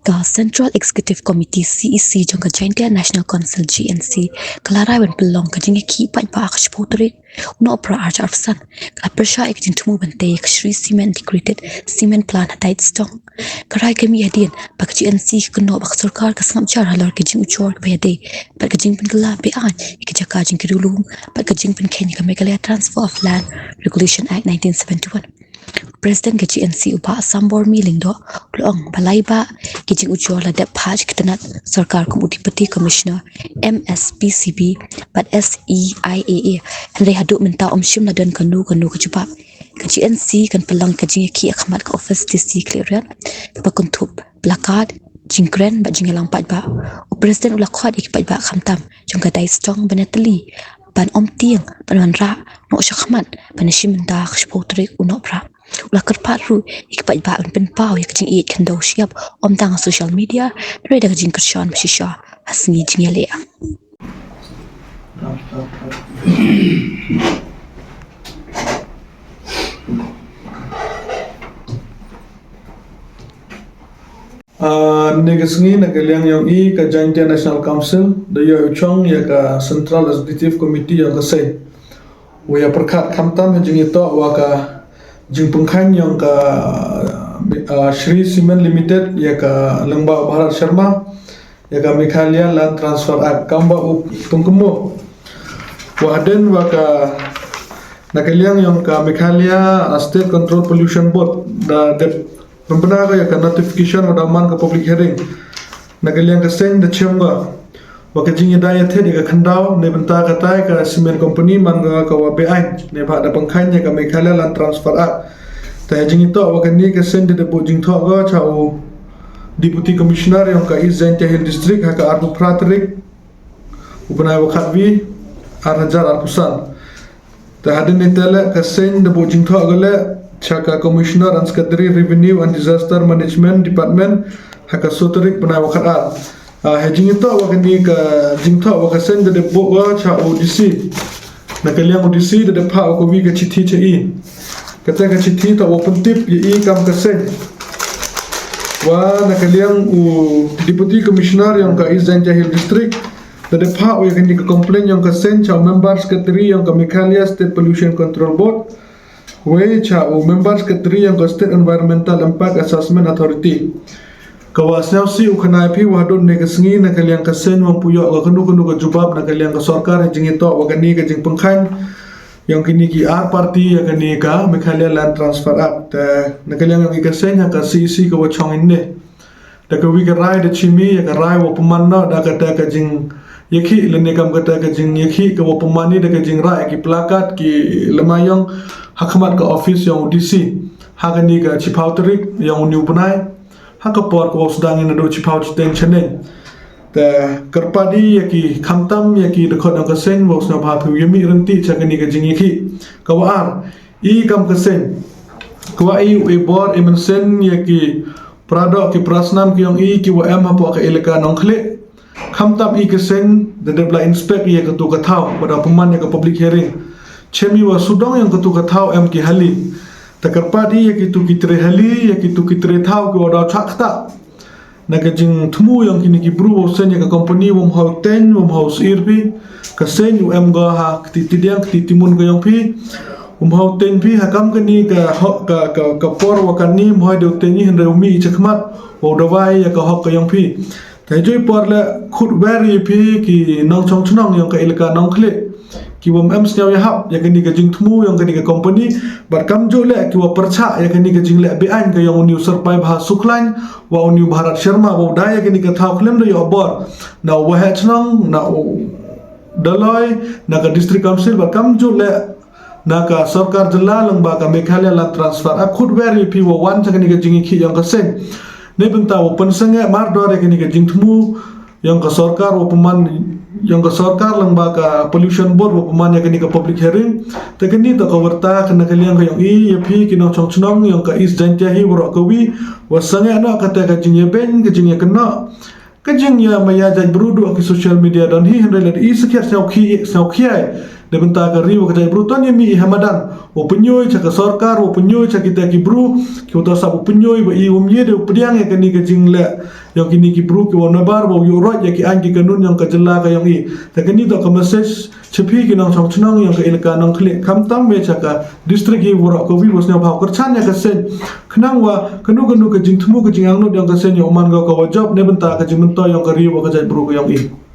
Ka Central Executive Committee CEC jangka Joint National Council GNC kelarai wan pelong ka jingi ki pat ba aksh potri no opera arch arfsan ka persha ek jin tumu bante ek Shri Cement Integrated Cement Plant hatait stong karai kami adin bak GNC keno bak sarkar ka sangam char halar ka jing uchor ka yade bak ka jing pen kala be an ik jaka jing kirulum bak ka jing pen Kenya ka Meghalaya Transfer of Land Regulation Act 1971 President ke GNC uba sambor miling do long balai ba kijing ujor la dep haj kitanat sarkar komudipati commissioner MSPCB but SEIAA Henry haduk minta shim la dan kanu kejubab ke GNC kan pelang ke jing ki akhmat ke office DC clearan ba kuntup plakat jingkren ba jingelang pat ba president ula khad ik pat ba khamtam jongka dai strong benatli ban tiang ban ra no shakhmat ban shim da khshpotrik unopra ulah kerparu ikpat ba pen pau yak jing it kando siap tang social media reda jing kershan shisha hasni jing ya negasngi nagaliang yang ka Joint National Council da ya uchong ya ka Central Executive Committee ya ka say ya perkat khamtam jing ito wa ka jing pengkhan yang ka Shri Cement Limited ya ka Lembah Bharat Sharma ya ka Meghalaya Land Transfer Act kamba pengkemo waden wa ka nakaliang yang ka Meghalaya State Control Pollution Board da pembina ya ka notification da man ka public hearing nakaliang ka sen da chemga wa ka jing daya the ka khandao ne benta ka tai ka cement company man ka wa bein ne ba da pengkhan ya ka Meghalaya Land Transfer Act ta jing ito wa ka ni ka sen de bo jing tho ga chao deputy commissioner yang ka East Jaintia Hill District ha ka Arbu Pratrik ubna wa khatwi Arhajar Arpusan ta hadin ne tele ka sen de bo jing tho ga le chaka commissioner and secretary revenue and disaster management department ha ka Sotrik bna wa khat hejing ito wa kani ka jingtho wa ka sen de bo wa cha ODC nakaliang ODC de pha ko wi ka chithi che i kata ka chithi to open tip ye i kam ka sen wa nakaliang deputy commissioner yang ka East Jaintia Hill District de pha wa kani ka complaint yang ka sen cha member secretary yang ka Meghalaya State Pollution Control Board we cha member secretary yang ka State Environmental Impact Assessment Authority kawasnya si ukhanai phi wadon negasngi nakaliang ka sen wang puyo ka kanu ka jubab nakaliang ka sarkar jing ito wa kani ka jing pengkhan yang kini ki R party ya kani ka Meghalaya Land Transfer Act nakaliang yang ka sen ka CEC ka wachong inne da ka wi ka rai da chimi ya ka rai wa pamanna da ka jing yakhi lene kam ka jing yakhi ka wa pamani da ka jing rai ki plakat ki lamayong hakmat ka office yang DC hakani ka chipauterik yang new bunai haka por ko sedang ina do chipau chiten chane ta karpadi yaki khamtam yaki de khod ka sen wo sna bha phu yemi ranti chakani ka jingi ki ka war I kam ka sen kwa I e bor emensen yaki prado ki prasnam ki yong I ki wa em ha po ka eleka nongkhle khamtam I ka sen de bla inspect ye ka tu ka thau pada puman ya ka public hearing chemi wa sudong yang ka tu ka thau em ki hali takarpadi ya kitu kitre hali ya kitu kitre thau ko da chakta naga jing thumu yang kini ki bru sen ya ka company wom hau ten wom hau irpi ka sen um ga ha titidiang titimun ga yang pi hau ten pi hakam kani ka ka por wa kani moi de teni hen umi chakmat o dawai ya ka hok ka yang pi tai joi por la khut bari pi ki nong chong chunong yang ka ilka nong khle ki wom em sнял ya hap ya kani ka jing thumu yang kani ka company bar kam jo le ki wa percha ya kani ka jing le be an ka yang new surpai bha suklan wa new Bharat Sharma wa da ya kani ka thau khlem ro ya bor na wa ha chnang na daloi na ka district council bar kam jo le na ka sarkar jilla lang ba ka Meghalaya Land Transfer a khut very pi wa wan cha kani ka jing khi yang ka sen ne benta wa pensenge mar do ya kani ka jing thumu yang ka sarkar wa paman yang ka sarkar lang ba ka pollution board wa pamanya kani ka public hearing ta kani ta kawarta kana kaliang ka yang ya phi kinong chong chnong yang ka East Jaintia hi waro ka wi wa sange na ka ta ka jing ben ka jing kana ka jing ya maya jaj brudu ki social media don hi hendele I sakher sau khi de benta ka riu ka jai bru ton mi hamadan o penyoi cha ka sarkar o penyoi cha kita ki bru ki uta sa o penyoi ba i ye de pediang ya kini ka jingle yang kini ki bru ki wona bar bo yo rot ya ki angi kanun yang ka jela ka yang i ta kini to ka message chepi ki nang chong chnang yang ka ilka nang khle kham tam me cha ka district hi wora ko vi bosnya bhaw kar chan ya ka sen khnang wa kanu ka jing thmu ka jing ang no yang ka sen yo man ga ka wa job ne benta ka jing to yang ka riu ka jai bru ka yang i